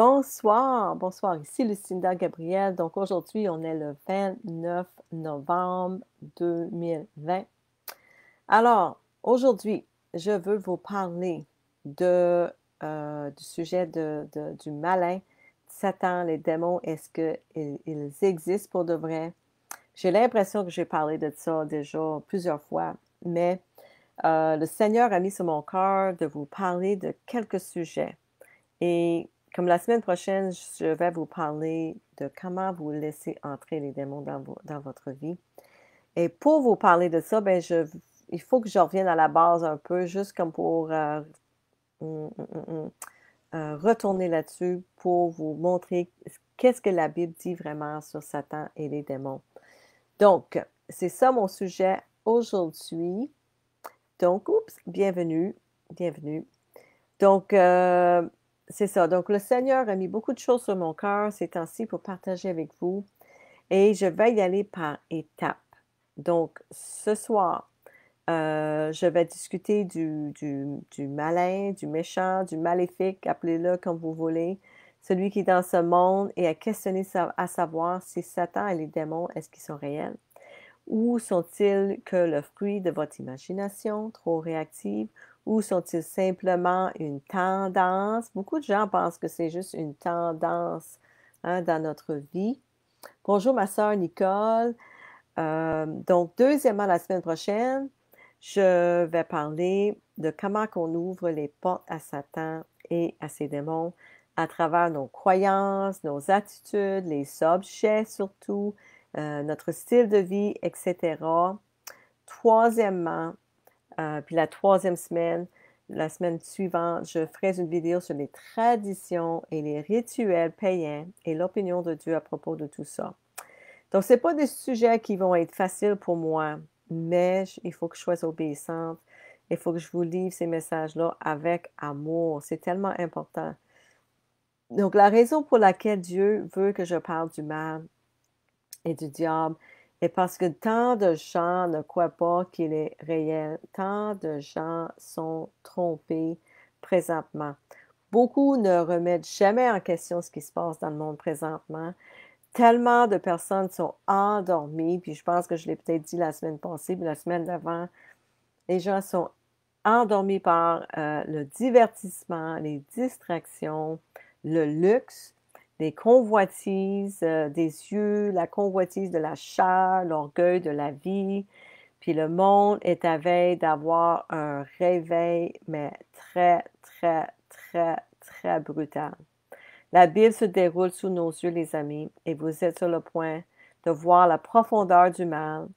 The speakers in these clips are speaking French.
Bonsoir, bonsoir, ici Lucinda Gabriel. Donc aujourd'hui, on est le 29 novembre 2020. Alors, aujourd'hui, je veux vous parler du sujet du malin, Satan, les démons. Est-ce qu'ils existent pour de vrai? J'ai l'impression que j'ai parlé de ça déjà plusieurs fois, mais le Seigneur a mis sur mon cœur de vous parler de quelques sujets. Et comme la semaine prochaine, je vais vous parler de comment vous laisser entrer les démons dans votre vie. Et pour vous parler de ça, ben il faut que je revienne à la base un peu, juste comme pour hum, hum, hum, hum, retourner là-dessus pour vous montrer qu'est-ce que la Bible dit vraiment sur Satan et les démons. Donc, c'est ça mon sujet aujourd'hui. Donc, oups, bienvenue, bienvenue. Donc, c'est ça. Donc, le Seigneur a mis beaucoup de choses sur mon cœur ces temps-ci pour partager avec vous et je vais y aller par étapes. Donc, ce soir, je vais discuter du malin, du méchant, du maléfique, appelez-le comme vous voulez, celui qui est dans ce monde et à questionner à savoir si Satan et les démons, est-ce qu'ils sont réels? Ou sont-ils que le fruit de votre imagination trop réactive? Ou sont-ils simplement une tendance? Beaucoup de gens pensent que c'est juste une tendance dans notre vie. Bonjour ma sœur Nicole. Donc, deuxièmement, la semaine prochaine, je vais parler de comment qu'on ouvre les portes à Satan et à ses démons à travers nos croyances, nos attitudes, les objets surtout, notre style de vie, etc. Troisièmement, puis la troisième semaine, la semaine suivante, je ferai une vidéo sur les traditions et les rituels païens et l'opinion de Dieu à propos de tout ça. Donc, ce n'est pas des sujets qui vont être faciles pour moi, mais il faut que je sois obéissante. Il faut que je vous livre ces messages-là avec amour. C'est tellement important. Donc, la raison pour laquelle Dieu veut que je parle du mal et du diable est parce que tant de gens ne croient pas qu'il est réel. Tant de gens sont trompés présentement. Beaucoup ne remettent jamais en question ce qui se passe dans le monde présentement. Tellement de personnes sont endormies, puis je pense que je l'ai peut-être dit la semaine passée, puis la semaine d'avant, les gens sont endormis par le divertissement, les distractions, le luxe, les convoitises des yeux, la convoitise de la chair, l'orgueil de la vie. Puis le monde est à veille d'avoir un réveil, mais très, très, très, très brutal. La Bible se déroule sous nos yeux, les amis, et vous êtes sur le point de voir la profondeur du mal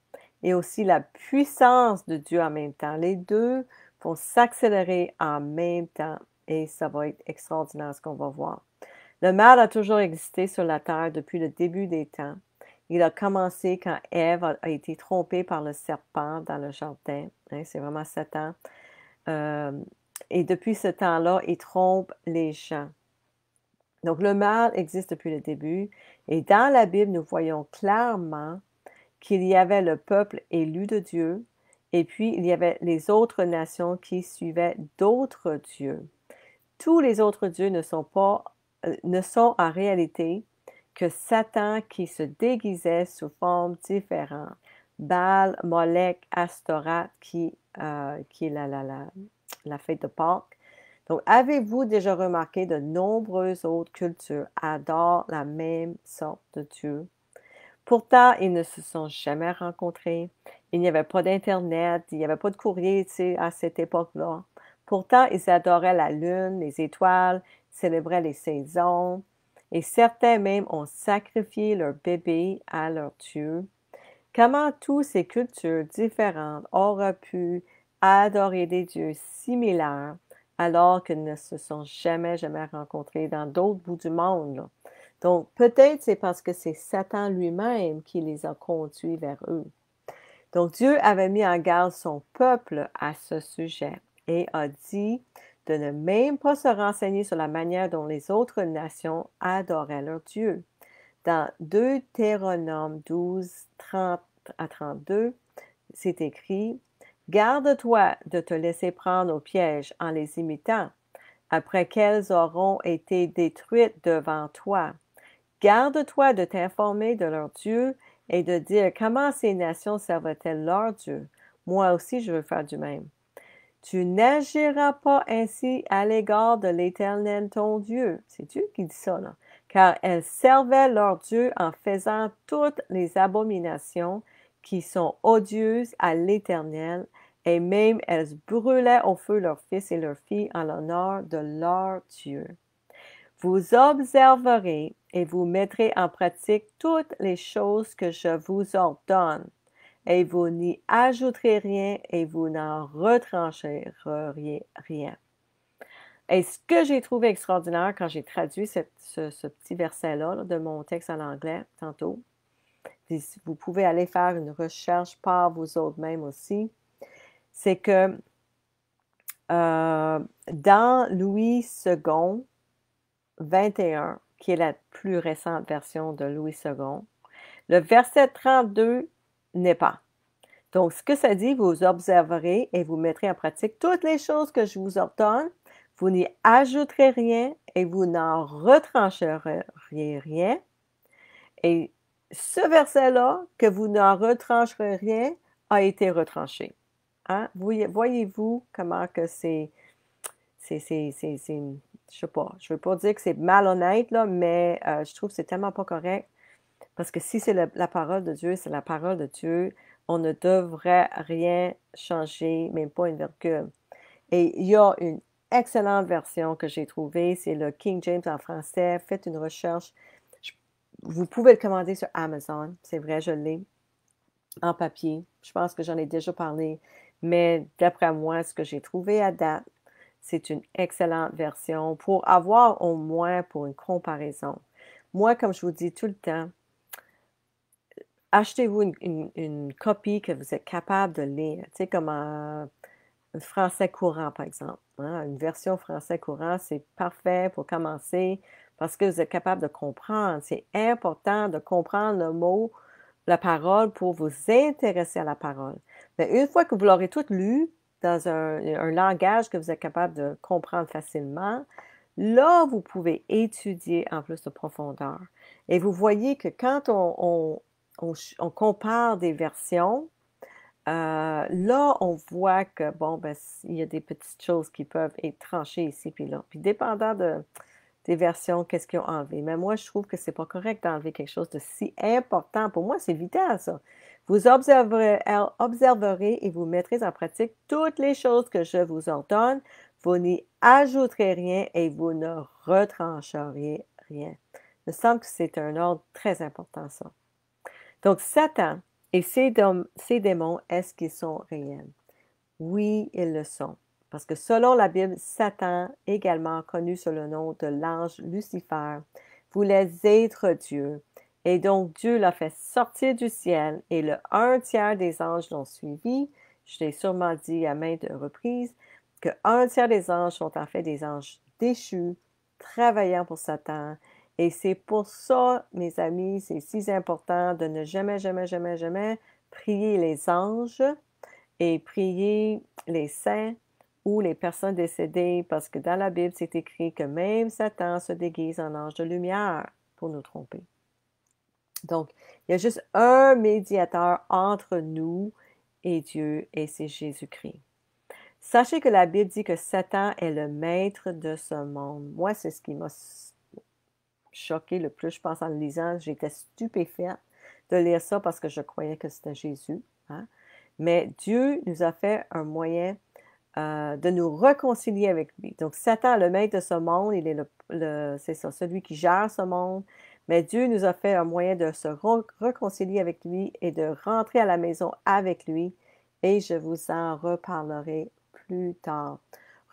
et aussi la puissance de Dieu en même temps. Les deux vont s'accélérer en même temps et ça va être extraordinaire ce qu'on va voir. Le mal a toujours existé sur la terre depuis le début des temps. Il a commencé quand Ève a été trompée par le serpent dans le jardin. C'est vraiment Satan. Euh, et depuis ce temps-là, il trompe les gens. Donc, le mal existe depuis le début. Et dans la Bible, nous voyons clairement qu'il y avait le peuple élu de Dieu, et puis il y avait les autres nations qui suivaient d'autres dieux. Tous les autres dieux ne sont en réalité que Satan qui se déguisait sous formes différentes. Baal, Molech, Astorat, qui est la fête de Pâques. Donc, avez-vous déjà remarqué de nombreuses autres cultures adorent la même sorte de Dieu? Pourtant, ils ne se sont jamais rencontrés. Il n'y avait pas d'Internet, il n'y avait pas de courrier, tu sais, à cette époque-là. Pourtant, ils adoraient la lune, les étoiles, célébraient les saisons, et certains même ont sacrifié leur bébé à leur Dieu. Comment toutes ces cultures différentes auraient pu adorer des dieux similaires alors qu'ils ne se sont jamais, jamais rencontrés dans d'autres bouts du monde, là? Donc, peut-être c'est parce que c'est Satan lui-même qui les a conduits vers eux. Donc, Dieu avait mis en garde son peuple à ce sujet et a dit de ne même pas se renseigner sur la manière dont les autres nations adoraient leur Dieu. Dans Deutéronome 12, 30 à 32, c'est écrit « Garde-toi de te laisser prendre au piège en les imitant, après qu'elles auront été détruites devant toi. Garde-toi de t'informer de leur Dieu et de dire comment ces nations servent-elles leur Dieu. Moi aussi, je veux faire du même. Tu n'agiras pas ainsi à l'égard de l'Éternel ton Dieu. C'est Dieu qui dit ça, là. Car elles servaient leur Dieu en faisant toutes les abominations qui sont odieuses à l'Éternel, et même elles brûlaient au feu leurs fils et leurs filles en l'honneur de leur Dieu. Vous observerez et vous mettrez en pratique toutes les choses que je vous ordonne, et vous n'y ajouterez rien et vous n'en retrancherez rien. Et ce que j'ai trouvé extraordinaire quand j'ai traduit ce petit verset-là de mon texte en anglais tantôt, puis vous pouvez aller faire une recherche par vous autres mêmes aussi, c'est que dans Louis II, 21, qui est la plus récente version de Louis II, le verset 32 n'est pas. Donc, ce que ça dit, vous observerez et vous mettrez en pratique toutes les choses que je vous ordonne. Vous n'y ajouterez rien et vous n'en retrancherez rien. Et ce verset-là, que vous n'en retrancherez rien, a été retranché. Hein? Voyez-vous comment que je sais pas, je veux pas dire que c'est malhonnête, là, mais je trouve que c'est tellement pas correct. Parce que si c'est la parole de Dieu, c'est la parole de Dieu, on ne devrait rien changer, même pas une virgule. Et il y a une excellente version que j'ai trouvée, c'est le King James en français. Faites une recherche. Vous pouvez le commander sur Amazon, c'est vrai, je l'ai, en papier. Je pense que j'en ai déjà parlé, mais d'après moi, ce que j'ai trouvé à date, c'est une excellente version pour avoir au moins pour une comparaison. Moi, comme je vous dis tout le temps, achetez-vous une copie que vous êtes capable de lire, tu sais, comme un français courant, par exemple. Hein? Une version français courant, c'est parfait pour commencer parce que vous êtes capable de comprendre. C'est important de comprendre le mot, la parole pour vous intéresser à la parole. Mais une fois que vous l'aurez tout lu dans un langage que vous êtes capable de comprendre facilement, là, vous pouvez étudier en plus de profondeur. Et vous voyez que quand on compare des versions, là, on voit que, bon, ben, il y a des petites choses qui peuvent être tranchées ici puis là. Puis, dépendant des versions, qu'est-ce qu'ils ont enlevé. Mais moi, je trouve que c'est pas correct d'enlever quelque chose de si important. Pour moi, c'est vital, ça. Vous observerez et vous mettrez en pratique toutes les choses que je vous ordonne. Vous n'y ajouterez rien et vous ne retrancherez rien. Il me semble que c'est un ordre très important, ça. Donc, Satan et ses démons, est-ce qu'ils sont réels? Oui, ils le sont. Parce que selon la Bible, Satan, également connu sous le nom de l'ange Lucifer, voulait être Dieu. Et donc, Dieu l'a fait sortir du ciel et le 1/3 des anges l'ont suivi. Je l'ai sûrement dit à maintes reprises que 1/3 des anges sont en fait des anges déchus, travaillant pour Satan. Et c'est pour ça, mes amis, c'est si important de ne jamais, jamais, jamais, jamais prier les anges et prier les saints ou les personnes décédées, parce que dans la Bible, c'est écrit que même Satan se déguise en ange de lumière pour nous tromper. Donc, il y a juste un médiateur entre nous et Dieu, et c'est Jésus-Christ. Sachez que la Bible dit que Satan est le maître de ce monde. Moi, c'est ce qui m'a choqué le plus, je pense, en le lisant. J'étais stupéfaite de lire ça parce que je croyais que c'était Jésus. Hein? Mais Dieu nous a fait un moyen de nous réconcilier avec lui. Donc, Satan, le maître de ce monde, il est c'est ça, celui qui gère ce monde. Mais Dieu nous a fait un moyen de se réconcilier avec lui et de rentrer à la maison avec lui. Et je vous en reparlerai plus tard.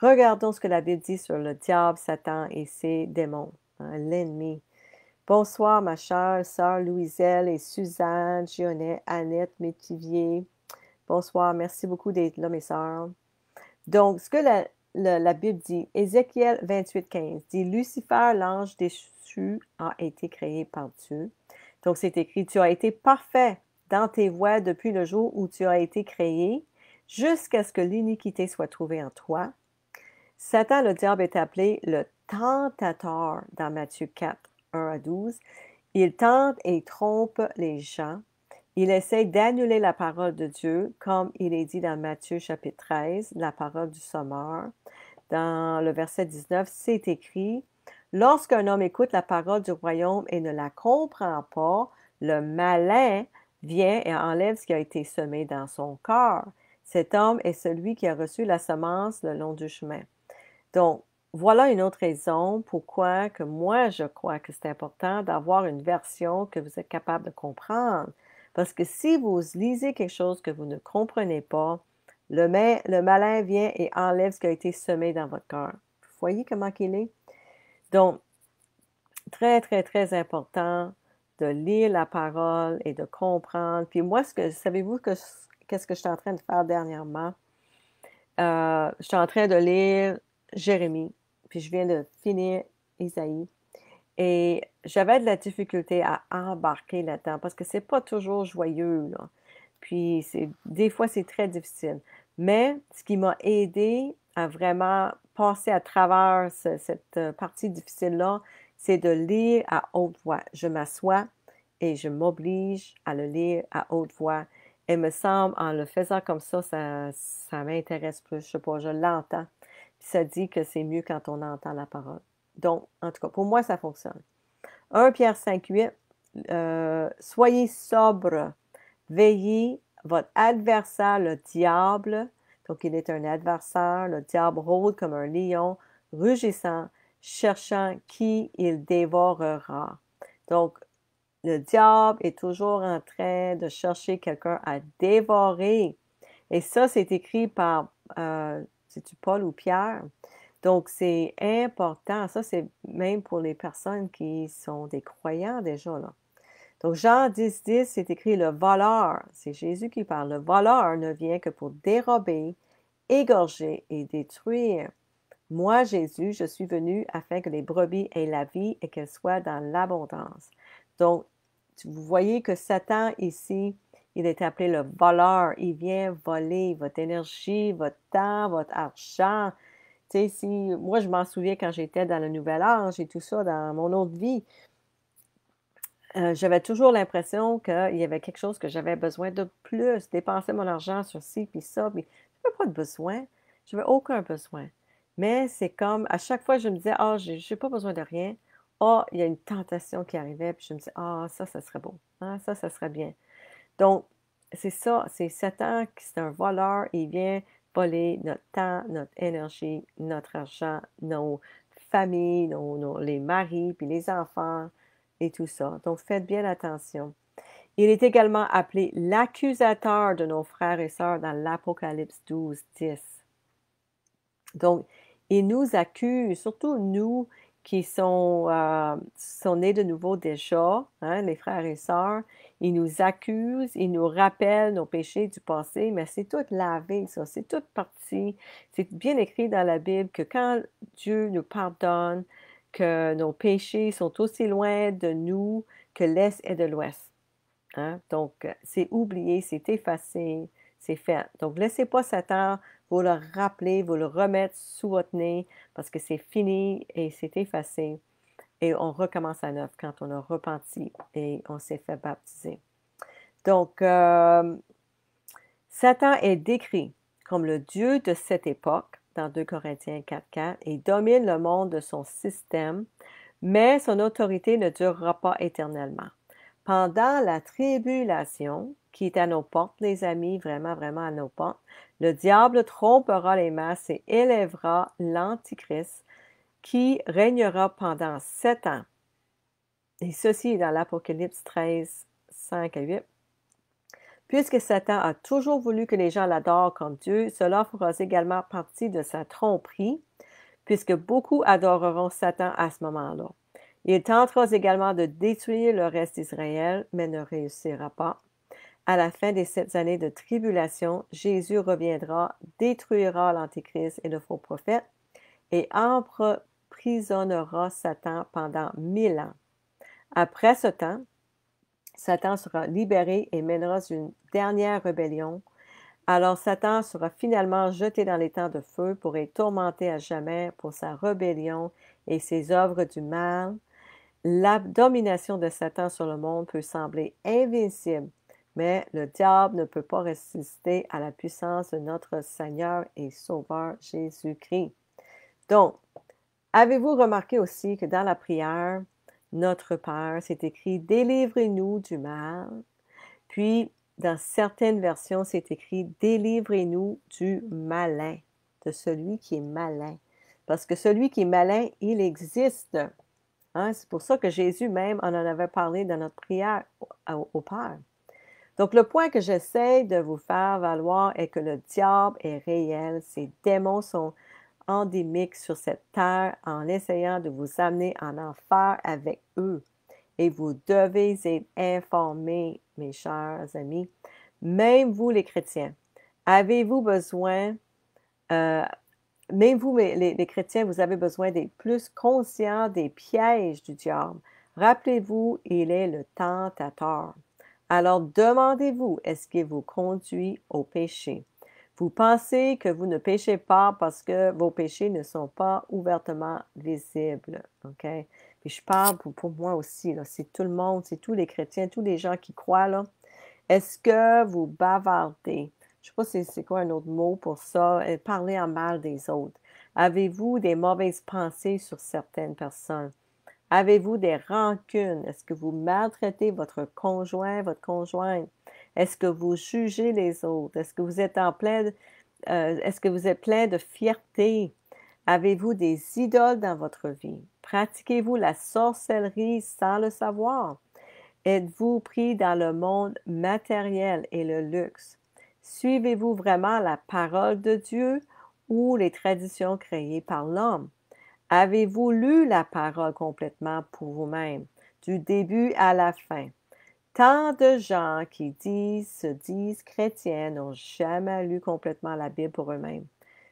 Regardons ce que la Bible dit sur le diable, Satan et ses démons, hein, l'ennemi. Bonsoir, ma chère sœur Louiselle et Suzanne, Gionnet, Annette, Métivier. Bonsoir, merci beaucoup d'être là, mes sœurs. Donc, ce que la Bible dit, Ézéchiel 28:15, dit « Lucifer, l'ange déchu, a été créé par Dieu. » Donc, c'est écrit « Tu as été parfait dans tes voies depuis le jour où tu as été créé, jusqu'à ce que l'iniquité soit trouvée en toi. » Satan, le diable, est appelé le tentateur dans Matthieu 4, 1 à 12. Il tente et trompe les gens. Il essaie d'annuler la parole de Dieu, comme il est dit dans Matthieu chapitre 13, la parole du Sommeur. Dans le verset 19, c'est écrit: « Lorsqu'un homme écoute la parole du royaume et ne la comprend pas, le malin vient et enlève ce qui a été semé dans son cœur. Cet homme est celui qui a reçu la semence le long du chemin. » Donc, voilà une autre raison pourquoi que moi, je crois que c'est important d'avoir une version que vous êtes capable de comprendre. Parce que si vous lisez quelque chose que vous ne comprenez pas, le malin vient et enlève ce qui a été semé dans votre cœur. Vous voyez comment il est? Donc, très, très, très important de lire la parole et de comprendre. Puis moi, savez-vous qu'est-ce que je suis en train de faire dernièrement? Je suis en train de lire Jérémie, puis je viens de finir Isaïe. Et j'avais de la difficulté à embarquer là-dedans parce que c'est pas toujours joyeux, là. Puis des fois, c'est très difficile. Mais ce qui m'a aidé à vraiment passer à travers cette partie difficile-là, c'est de lire à haute voix. Je m'assois et je m'oblige à le lire à haute voix. Et me semble, en le faisant comme ça m'intéresse plus. Je sais pas, je l'entends. Puis ça dit que c'est mieux quand on entend la parole. Donc, en tout cas, pour moi, ça fonctionne. 1 Pierre 5, 8, soyez sobre, veillez, votre adversaire, le diable, donc il est un adversaire, le diable rôde comme un lion, rugissant, cherchant qui il dévorera. Donc, le diable est toujours en train de chercher quelqu'un à dévorer. Et ça, c'est écrit par, c'est-tu Paul ou Pierre? Donc, c'est important. Ça, c'est même pour les personnes qui sont des croyants déjà, là. Donc, Jean 10, 10, c'est écrit le voleur. C'est Jésus qui parle. Le voleur ne vient que pour dérober, égorger et détruire. Moi, Jésus, je suis venu afin que les brebis aient la vie et qu'elles soient dans l'abondance. Donc, vous voyez que Satan, ici, il est appelé le voleur. Il vient voler votre énergie, votre temps, votre argent. Tu sais, moi, je m'en souviens quand j'étais dans le Nouvel Âge et tout ça, dans mon autre vie, j'avais toujours l'impression qu'il y avait quelque chose que j'avais besoin de plus, dépenser mon argent sur ci puis ça, puis je n'avais pas de besoin, je n'avais aucun besoin. Mais c'est comme, à chaque fois, je me disais: «Ah, j'ai pas besoin de rien. Ah, il y a une tentation qui arrivait», puis je me disais: «Ah, ça serait beau. Ah, ça serait bien». Donc, c'est ça, c'est Satan qui c'est un voleur, il vient voler notre temps, notre énergie, notre argent, nos familles, les maris, puis les enfants et tout ça. Donc, faites bien attention. Il est également appelé l'accusateur de nos frères et sœurs dans l'Apocalypse 12, 10. Donc, il nous accuse, surtout nous qui sont nés de nouveau déjà, hein, les frères et sœurs, il nous accuse, il nous rappelle nos péchés du passé, mais c'est tout lavé, ça, c'est toute partie. C'est bien écrit dans la Bible que quand Dieu nous pardonne, que nos péchés sont aussi loin de nous que l'Est est de l'Ouest. Hein? Donc, c'est oublié, c'est effacé, c'est fait. Donc, laissez pas Satan vous le rappeler, vous le remettre sous votre nez parce que c'est fini et c'est effacé. Et on recommence à neuf quand on a repenti et on s'est fait baptiser. Donc, Satan est décrit comme le Dieu de cette époque dans 2 Corinthiens 4.4 et domine le monde de son système, mais son autorité ne durera pas éternellement. Pendant la tribulation, qui est à nos portes, les amis, vraiment, vraiment à nos portes, le diable trompera les masses et élèvera l'Antichrist qui régnera pendant 7 ans. Et ceci est dans l'Apocalypse 13, 5 à 8. Puisque Satan a toujours voulu que les gens l'adorent comme Dieu, cela fera également partie de sa tromperie, puisque beaucoup adoreront Satan à ce moment-là. Il tentera également de détruire le reste d'Israël, mais ne réussira pas. À la fin des 7 années de tribulation, Jésus reviendra, détruira l'Antéchrist et le faux prophète, et emprisonnera Satan pendant 1000 ans. Après ce temps, Satan sera libéré et mènera une dernière rébellion Alors Satan sera finalement jeté dans les temps de feu pour être tourmenté à jamais pour sa rébellion et ses œuvres du mal. La domination de Satan sur le monde peut sembler invincible, mais le diable ne peut pas résister à la puissance de notre Seigneur et Sauveur Jésus-Christ. Donc, avez-vous remarqué aussi que dans la prière, Notre Père, c'est écrit « Délivrez-nous du mal ». Puis, dans certaines versions, c'est écrit « Délivrez-nous du malin », de celui qui est malin. Parce que celui qui est malin, il existe. Hein? C'est pour ça que Jésus même en avait parlé dans notre prière au Père. Donc, le point que j'essaie de vous faire valoir est que le diable est réel. Ces démons sont endémiques sur cette terre en essayant de vous amener en enfer avec eux. Et vous devez être informés, mes chers amis, même vous les chrétiens. Avez-vous besoin, même vous les chrétiens, vous avez besoin d'être plus conscients des pièges du diable. Rappelez-vous, il est le tentateur. Alors demandez-vous, est-ce qu'il vous conduit au péché? Vous pensez que vous ne péchez pas parce que vos péchés ne sont pas ouvertement visibles, OK? Puis je parle pour moi aussi, là, c'est tout le monde, c'est tous les chrétiens, tous les gens qui croient, là. Est-ce que vous bavardez? Je ne sais pas c'est quoi un autre mot pour ça, parler en mal des autres. Avez-vous des mauvaises pensées sur certaines personnes? Avez-vous des rancunes? Est-ce que vous maltraitez votre conjoint, votre conjointe? Est-ce que vous jugez les autres? Est-ce que vous êtes est-ce que vous êtes plein de fierté? Avez-vous des idoles dans votre vie? Pratiquez-vous la sorcellerie sans le savoir? Êtes-vous pris dans le monde matériel et le luxe? Suivez-vous vraiment la parole de Dieu ou les traditions créées par l'homme? Avez-vous lu la parole complètement pour vous-même, du début à la fin? Tant de gens qui se disent chrétiens n'ont jamais lu complètement la Bible pour eux-mêmes.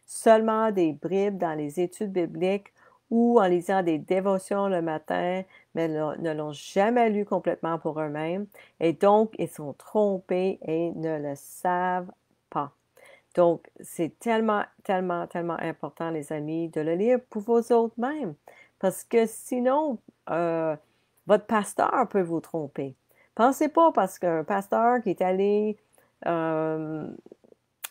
Seulement des bribes dans les études bibliques ou en lisant des dévotions le matin, mais ne l'ont jamais lu complètement pour eux-mêmes. Et donc, ils sont trompés et ne le savent pas. Donc, c'est tellement, tellement, tellement important, les amis, de le lire pour vos autres mêmes. Parce que sinon, votre pasteur peut vous tromper. Pensez pas parce qu'un pasteur qui est allé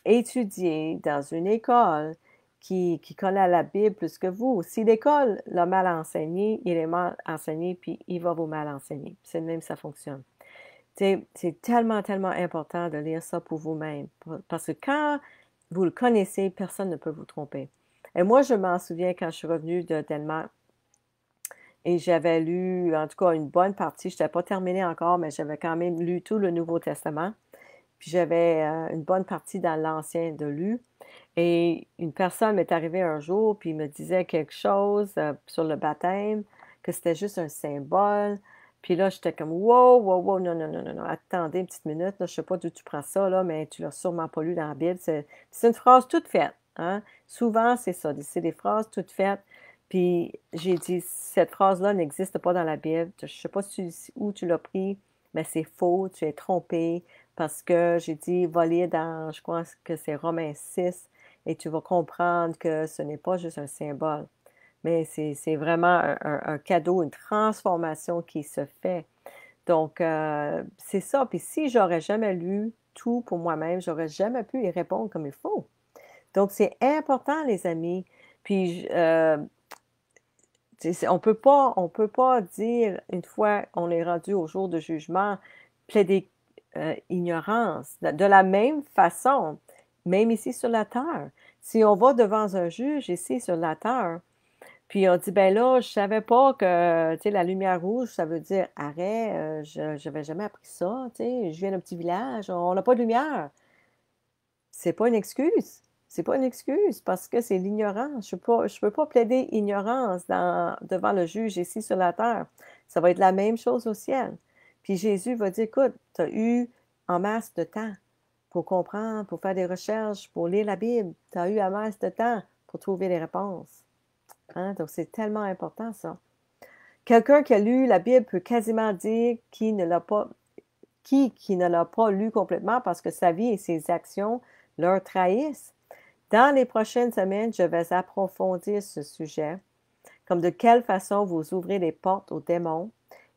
étudier dans une école qui connaît la Bible plus que vous, si l'école l'a mal enseigné, il est mal enseigné, puis il va vous mal enseigner. C'est le même, ça fonctionne. C'est tellement, tellement important de lire ça pour vous-même. Parce que quand vous le connaissez, personne ne peut vous tromper. Et moi, je m'en souviens quand je suis revenue de Danemark et j'avais lu, en tout cas, une bonne partie. Je n'étais pas terminée encore, mais j'avais quand même lu tout le Nouveau Testament. Puis j'avais une bonne partie dans l'Ancien de lu. Et une personne m'est arrivée un jour, puis il me disait quelque chose sur le baptême, que c'était juste un symbole. Puis là, j'étais comme, wow, wow, wow, non, non, non, non, non, attendez une petite minute, là, je ne sais pas d'où tu prends ça, là, mais tu l'as sûrement pas lu dans la Bible. C'est une phrase toute faite, hein? Souvent, c'est ça, c'est des phrases toutes faites. Puis j'ai dit, cette phrase-là n'existe pas dans la Bible. Je ne sais pas où tu l'as pris, mais c'est faux, tu es trompé. Parce que j'ai dit, va lire dans, je crois que c'est Romains 6, et tu vas comprendre que ce n'est pas juste un symbole, mais c'est vraiment un cadeau, une transformation qui se fait. Donc, c'est ça. Puis si j'aurais jamais lu tout pour moi-même, j'aurais jamais pu y répondre comme il faut. Donc, c'est important, les amis. Puis, on peut pas dire, une fois on est rendu au jour de jugement, plaider ignorance. De la même façon, même ici sur la terre, si on va devant un juge ici sur la terre, puis on dit, ben là, je savais pas que, tu sais, la lumière rouge, ça veut dire arrêt, je n'avais jamais appris ça, tu sais, je viens d'un petit village, on n'a pas de lumière. C'est pas une excuse. C'est pas une excuse parce que c'est l'ignorance. Je peux pas plaider ignorance devant le juge ici sur la terre. Ça va être la même chose au ciel. Puis Jésus va dire, écoute, tu as eu en masse de temps pour comprendre, pour faire des recherches, pour lire la Bible. Tu as eu en masse de temps pour trouver les réponses. Hein? Donc, c'est tellement important, ça. Quelqu'un qui a lu la Bible peut quasiment dire qui ne l'a pas lu complètement parce que sa vie et ses actions leur trahissent. Dans les prochaines semaines, je vais approfondir ce sujet, comme de quelle façon vous ouvrez les portes aux démons.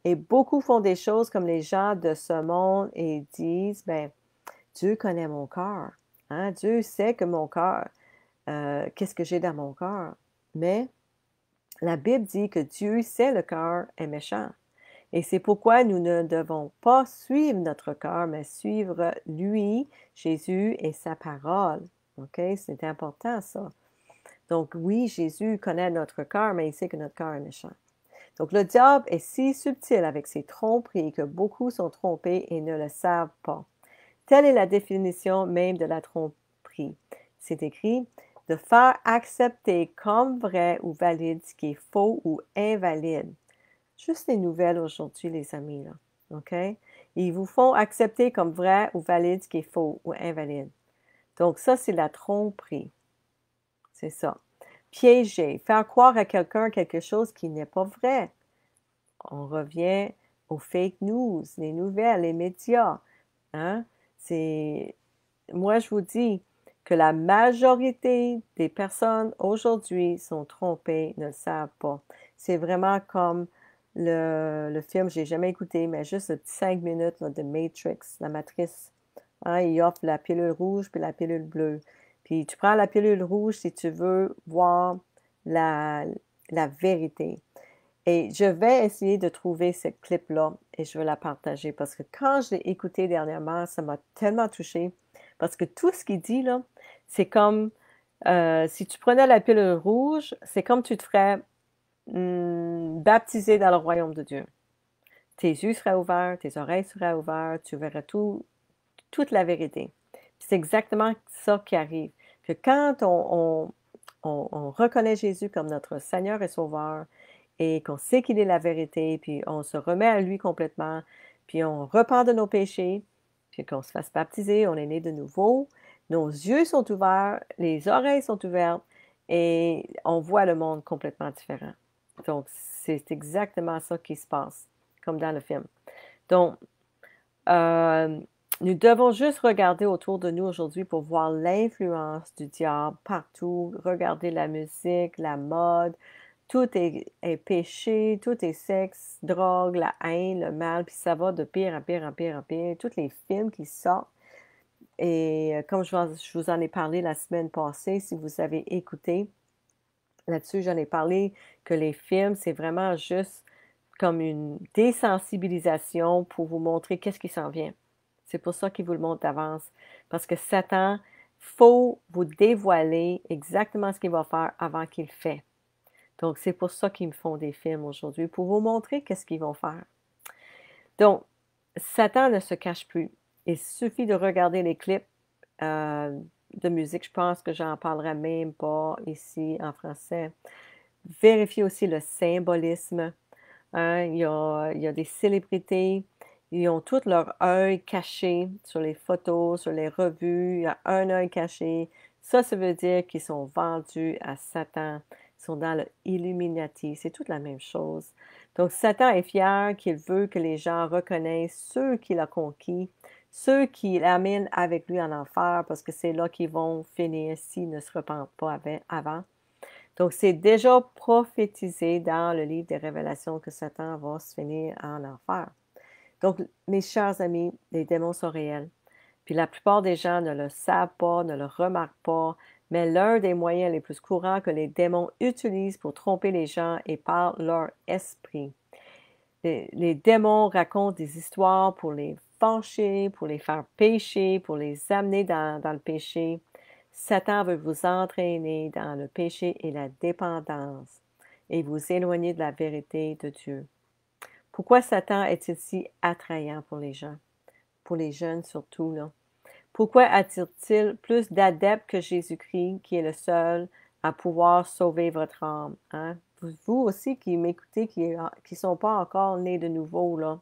Et beaucoup font des choses comme les gens de ce monde et disent, ben, Dieu connaît mon cœur. Hein? Dieu sait que mon cœur, qu'est-ce que j'ai dans mon cœur. Mais la Bible dit que Dieu sait le cœur est méchant. Et c'est pourquoi nous ne devons pas suivre notre cœur, mais suivre lui, Jésus et sa parole. OK? C'est important, ça. Donc, oui, Jésus connaît notre cœur, mais il sait que notre cœur est méchant. Donc, le diable est si subtil avec ses tromperies que beaucoup sont trompés et ne le savent pas. Telle est la définition même de la tromperie. C'est écrit de faire accepter comme vrai ou valide ce qui est faux ou invalide. Juste les nouvelles aujourd'hui, les amis, là. OK? Ils vous font accepter comme vrai ou valide ce qui est faux ou invalide. Donc, ça, c'est la tromperie. C'est ça. Piéger, faire croire à quelqu'un quelque chose qui n'est pas vrai. On revient aux fake news, les nouvelles, les médias. Hein? Moi, je vous dis que la majorité des personnes aujourd'hui sont trompées, ne le savent pas. C'est vraiment comme le film, je n'ai jamais écouté, mais juste le petit 5 minutes là, de Matrix, la matrice. Hein, il offre la pilule rouge puis la pilule bleue. Puis tu prends la pilule rouge si tu veux voir la, la vérité. Et je vais essayer de trouver ce clip-là et je vais la partager parce que quand je l'ai écouté dernièrement, ça m'a tellement touchée. Parce que tout ce qu'il dit, là, c'est comme si tu prenais la pilule rouge, c'est comme tu te ferais baptiser dans le royaume de Dieu. Tes yeux seraient ouverts, tes oreilles seraient ouvertes, tu verrais toute la vérité. C'est exactement ça qui arrive. Que quand on reconnaît Jésus comme notre Seigneur et Sauveur, et qu'on sait qu'il est la vérité, puis on se remet à lui complètement, puis on repent de nos péchés, puis qu'on se fasse baptiser, on est né de nouveau, nos yeux sont ouverts, les oreilles sont ouvertes, et on voit le monde complètement différent. Donc, c'est exactement ça qui se passe, comme dans le film. Donc, euh, nous devons juste regarder autour de nous aujourd'hui pour voir l'influence du diable partout, regarder la musique, la mode, tout est péché, tout est sexe, drogue, la haine, le mal, puis ça va de pire en pire en pire en pire. Tous les films qui sortent, et comme je vous en ai parlé la semaine passée, si vous avez écouté, là-dessus, j'en ai parlé que les films, c'est vraiment juste comme une désensibilisation pour vous montrer qu'est-ce qui s'en vient. C'est pour ça qu'il vous le montre d'avance. Parce que Satan, faut vous dévoiler exactement ce qu'il va faire avant qu'il le fait. Donc, c'est pour ça qu'ils me font des films aujourd'hui, pour vous montrer qu'est-ce qu'ils vont faire. Donc, Satan ne se cache plus. Il suffit de regarder les clips de musique. Je pense que j'en parlerai même pas ici en français. Vérifiez aussi le symbolisme. Hein? Il y a des célébrités, ils ont tout leur œil caché sur les photos, sur les revues. Il y a un œil caché. Ça veut dire qu'ils sont vendus à Satan. Ils sont dans le Illuminati. C'est toute la même chose. Donc, Satan est fier qu'il veut que les gens reconnaissent ceux qu'il a conquis, ceux qui l'amènent avec lui en enfer, parce que c'est là qu'ils vont finir s'ils ne se repentent pas avant. Donc, c'est déjà prophétisé dans le livre des Révélations que Satan va se finir en enfer. Donc, mes chers amis, les démons sont réels. Puis la plupart des gens ne le savent pas, ne le remarquent pas, mais l'un des moyens les plus courants que les démons utilisent pour tromper les gens est par leur esprit. Les démons racontent des histoires pour les fâcher, pour les faire pécher, pour les amener dans le péché. Satan veut vous entraîner dans le péché et la dépendance et vous éloigner de la vérité de Dieu. Pourquoi Satan est-il si attrayant pour les gens, pour les jeunes surtout, là? Pourquoi attire-t-il plus d'adeptes que Jésus-Christ, qui est le seul à pouvoir sauver votre âme? Hein? Vous aussi qui m'écoutez, qui ne sont pas encore nés de nouveau, là.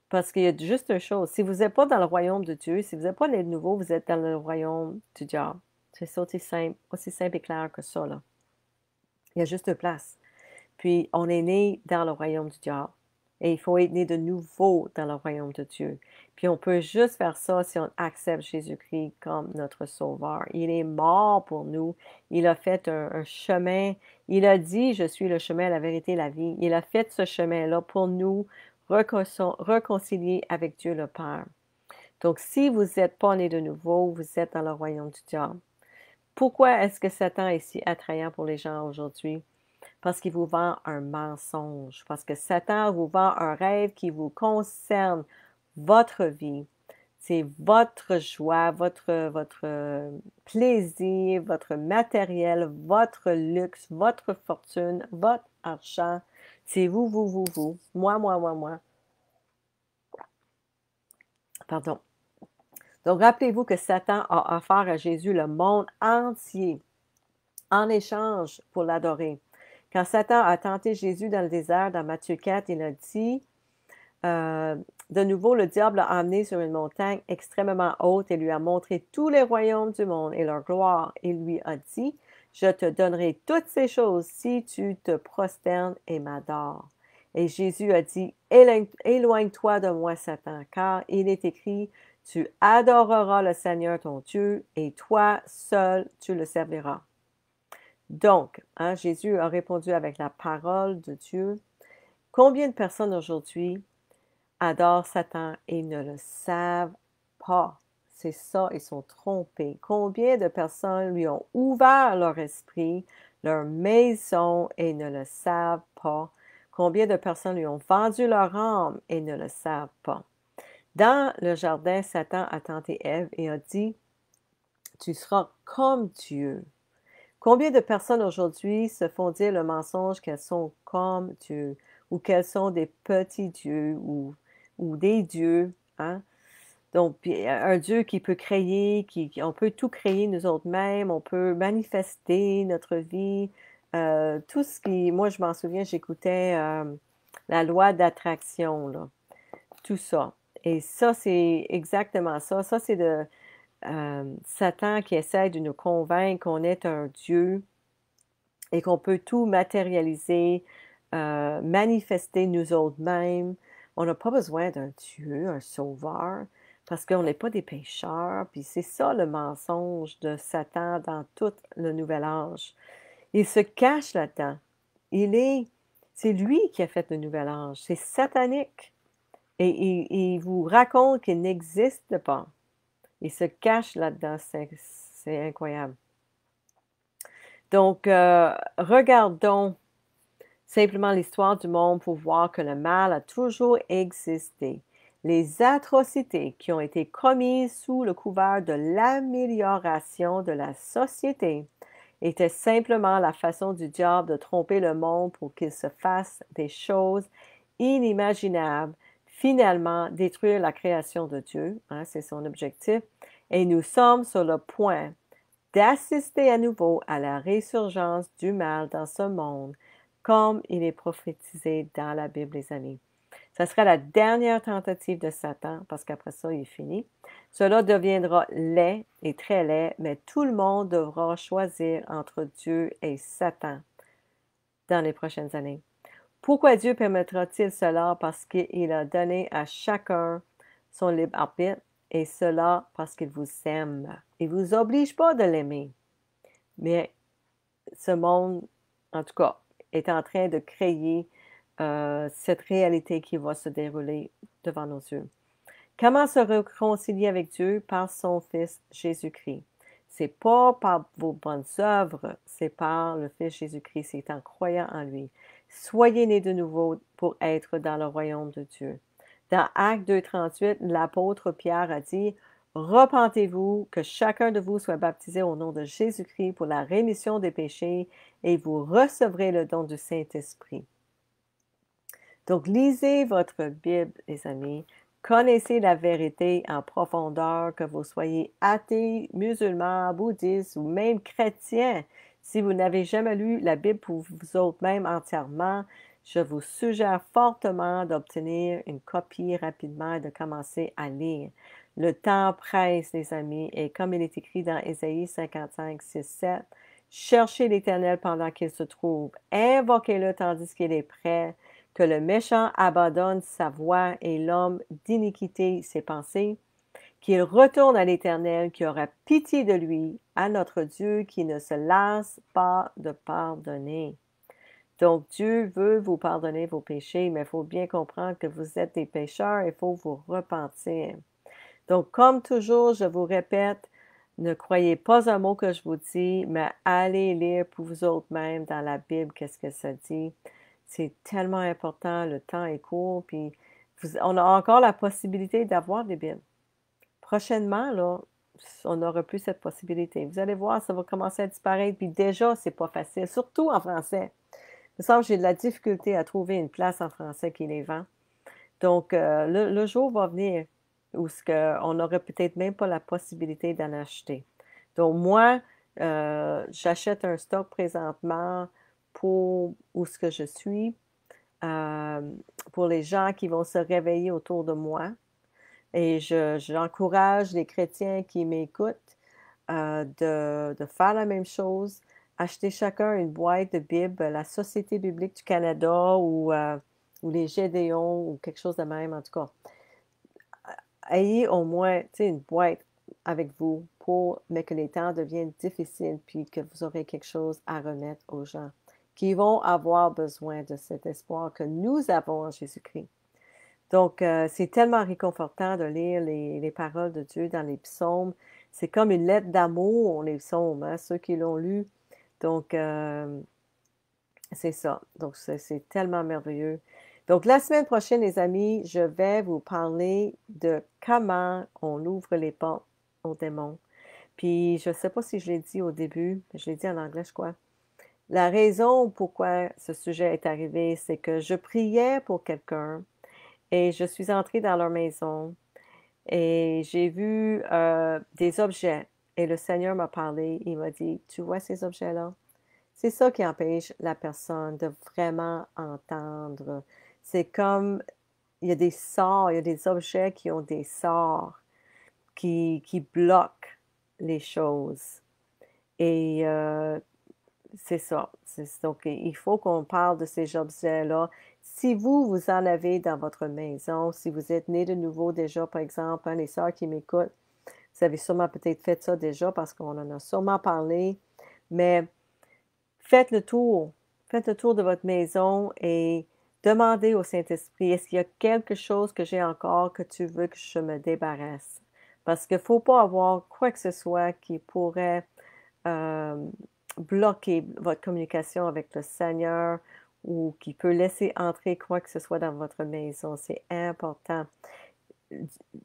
Parce qu'il y a juste une chose, si vous n'êtes pas dans le royaume de Dieu, si vous n'êtes pas né de nouveau, vous êtes dans le royaume du diable. C'est aussi simple et clair que ça, là. Il y a juste une place. Puis, on est né dans le royaume du diable. Et il faut être né de nouveau dans le royaume de Dieu. Puis on peut juste faire ça si on accepte Jésus-Christ comme notre sauveur. Il est mort pour nous. Il a fait un chemin. Il a dit, je suis le chemin, la vérité, la vie. Il a fait ce chemin-là pour nous réconcilier avec Dieu le Père. Donc, si vous n'êtes pas né de nouveau, vous êtes dans le royaume du diable. Pourquoi est-ce que Satan est si attrayant pour les gens aujourd'hui? Parce qu'il vous vend un mensonge, parce que Satan vous vend un rêve qui vous concerne, votre vie. C'est votre joie, votre plaisir, votre matériel, votre luxe, votre fortune, votre argent. C'est vous, vous, vous, vous. Moi. Pardon. Donc, rappelez-vous que Satan a offert à Jésus le monde entier en échange pour l'adorer. Quand Satan a tenté Jésus dans le désert, dans Matthieu 4, il a dit, de nouveau, le diable l'a amené sur une montagne extrêmement haute et lui a montré tous les royaumes du monde et leur gloire. Il lui a dit, je te donnerai toutes ces choses si tu te prosternes et m'adores. Et Jésus a dit, éloigne-toi de moi, Satan, car il est écrit, tu adoreras le Seigneur ton Dieu et toi seul tu le serviras. Donc, Jésus a répondu avec la parole de Dieu. Combien de personnes aujourd'hui adorent Satan et ne le savent pas? C'est ça, ils sont trompés. Combien de personnes lui ont ouvert leur esprit, leur maison et ne le savent pas? Combien de personnes lui ont vendu leur âme et ne le savent pas? Dans le jardin, Satan a tenté Ève et a dit, tu seras comme Dieu. Combien de personnes aujourd'hui se font dire le mensonge qu'elles sont comme Dieu ou qu'elles sont des petits dieux ou des dieux, hein? Donc, un Dieu qui peut créer, on peut tout créer nous autres mêmes, on peut manifester notre vie, tout ce qui, moi je m'en souviens, j'écoutais la loi d'attraction, là, tout ça. Et ça, c'est exactement ça. Ça, c'est de Satan qui essaie de nous convaincre qu'on est un Dieu et qu'on peut tout matérialiser, manifester nous autres mêmes. On n'a pas besoin d'un Dieu, un sauveur, parce qu'on n'est pas des pécheurs. Puis c'est ça le mensonge de Satan dans tout le nouvel âge. Il se cache là-dedans. C'est lui qui a fait le nouvel âge. C'est satanique. Et il vous raconte qu'il n'existe pas. Il se cache là-dedans. C'est incroyable. Donc, regardons simplement l'histoire du monde pour voir que le mal a toujours existé. Les atrocités qui ont été commises sous le couvert de l'amélioration de la société étaient simplement la façon du diable de tromper le monde pour qu'il se fasse des choses inimaginables, finalement détruire la création de Dieu, c'est son objectif, et nous sommes sur le point d'assister à nouveau à la résurgence du mal dans ce monde, comme il est prophétisé dans la Bible, les amis. Ce sera la dernière tentative de Satan, parce qu'après ça, il est fini. Cela deviendra laid et très laid, mais tout le monde devra choisir entre Dieu et Satan dans les prochaines années. Pourquoi Dieu permettra-t-il cela? Parce qu'il a donné à chacun son libre arbitre, et cela parce qu'il vous aime. Il ne vous oblige pas de l'aimer, mais ce monde, en tout cas, est en train de créer cette réalité qui va se dérouler devant nos yeux. Comment se réconcilier avec Dieu? Par son Fils Jésus-Christ. C'est pas par vos bonnes œuvres, c'est par le Fils Jésus-Christ, c'est en croyant en lui. Soyez nés de nouveau pour être dans le royaume de Dieu. Dans Actes 2,38, l'apôtre Pierre a dit, « Repentez-vous, que chacun de vous soit baptisé au nom de Jésus-Christ pour la rémission des péchés, et vous recevrez le don du Saint-Esprit. » Donc, lisez votre Bible, les amis. Connaissez la vérité en profondeur, que vous soyez athées, musulmans, bouddhistes ou même chrétiens. Si vous n'avez jamais lu la Bible pour vous autres-mêmes entièrement, je vous suggère fortement d'obtenir une copie rapidement et de commencer à lire. Le temps presse, les amis, et comme il est écrit dans Ésaïe 55, 6, 7, « Cherchez l'Éternel pendant qu'il se trouve, invoquez-le tandis qu'il est près. que le méchant abandonne sa voie et l'homme d'iniquité ses pensées, qu'il retourne à l'Éternel, qui aura pitié de lui, à notre Dieu, qui ne se lasse pas de pardonner. Donc, Dieu veut vous pardonner vos péchés, mais il faut bien comprendre que vous êtes des pécheurs, il faut vous repentir. Donc, comme toujours, je vous répète, ne croyez pas un mot que je vous dis, mais allez lire pour vous autres-mêmes dans la Bible, qu'est-ce que ça dit. C'est tellement important, le temps est court, puis on a encore la possibilité d'avoir des Bibles. Prochainement, là, on n'aura plus cette possibilité. Vous allez voir, ça va commencer à disparaître, puis déjà, c'est pas facile, surtout en français. Il me semble que j'ai de la difficulté à trouver une place en français qui les vend. Donc, le jour va venir où on n'aurait peut-être même pas la possibilité d'en acheter. Donc, moi, j'achète un stock présentement pour où ce que je suis, pour les gens qui vont se réveiller autour de moi. Et j'encourage les chrétiens qui m'écoutent de faire la même chose, acheter chacun une boîte de Bible, la Société biblique du Canada ou les Gédéons ou quelque chose de même, en tout cas. Ayez au moins une boîte avec vous mais que les temps deviennent difficiles, puis que vous aurez quelque chose à remettre aux gens qui vont avoir besoin de cet espoir que nous avons en Jésus-Christ. Donc, c'est tellement réconfortant de lire les paroles de Dieu dans les psaumes. C'est comme une lettre d'amour, les psaumes, hein, ceux qui l'ont lu. Donc, c'est ça. Donc, c'est tellement merveilleux. Donc, la semaine prochaine, les amis, je vais vous parler de comment on ouvre les portes aux démons. Puis, je ne sais pas si je l'ai dit au début, je l'ai dit en anglais, je crois. La raison pourquoi ce sujet est arrivé, c'est que je priais pour quelqu'un et je suis entrée dans leur maison et j'ai vu des objets. Et le Seigneur m'a parlé, il m'a dit, tu vois ces objets-là? C'est ça qui empêche la personne de vraiment entendre. C'est comme, il y a des sorts, il y a des objets qui ont des sorts qui bloquent les choses. Et c'est ça. Donc, il faut qu'on parle de ces objets-là. Si vous en avez dans votre maison, si vous êtes né de nouveau déjà, par exemple, hein, les sœurs qui m'écoutent, vous avez sûrement peut-être fait ça déjà parce qu'on en a sûrement parlé, mais faites le tour. Faites le tour de votre maison et demandez au Saint-Esprit, est-ce qu'il y a quelque chose que j'ai encore que tu veux que je me débarrasse? Parce qu'il ne faut pas avoir quoi que ce soit qui pourrait euh, bloquer votre communication avec le Seigneur ou qui peut laisser entrer quoi que ce soit dans votre maison. C'est important.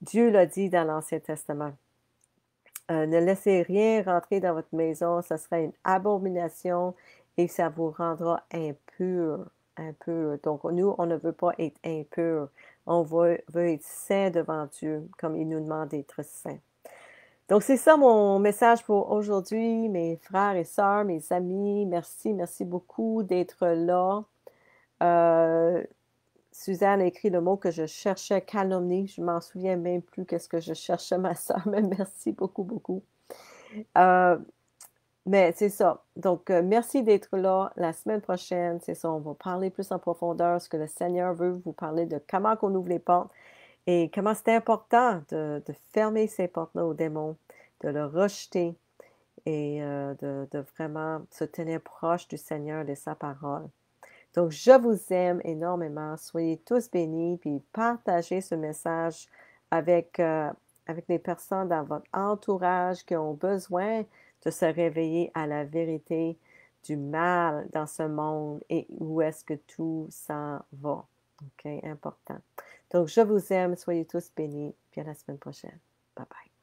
Dieu l'a dit dans l'Ancien Testament. Ne laissez rien rentrer dans votre maison, ça sera une abomination et ça vous rendra impur. Impur. Donc, nous, on ne veut pas être impur. On veut être saint devant Dieu, comme il nous demande d'être saint. Donc, c'est ça mon message pour aujourd'hui, mes frères et sœurs, mes amis. Merci, merci beaucoup d'être là. Suzanne a écrit le mot que je cherchais, calomnie. Je m'en souviens même plus qu'est-ce que je cherchais, ma sœur, mais merci beaucoup, beaucoup. Mais c'est ça. Donc, merci d'être là. La semaine prochaine, c'est ça, on va parler plus en profondeur ce que le Seigneur veut vous parler de comment qu'on ouvre les portes et comment c'est important de fermer ces portes-là aux démons, de le rejeter et de vraiment se tenir proche du Seigneur et de sa parole. Donc, je vous aime énormément. Soyez tous bénis, puis partagez ce message avec les personnes dans votre entourage qui ont besoin de se réveiller à la vérité du mal dans ce monde et où est-ce que tout s'en va. OK, important. Donc, je vous aime. Soyez tous bénis. Puis à la semaine prochaine. Bye bye.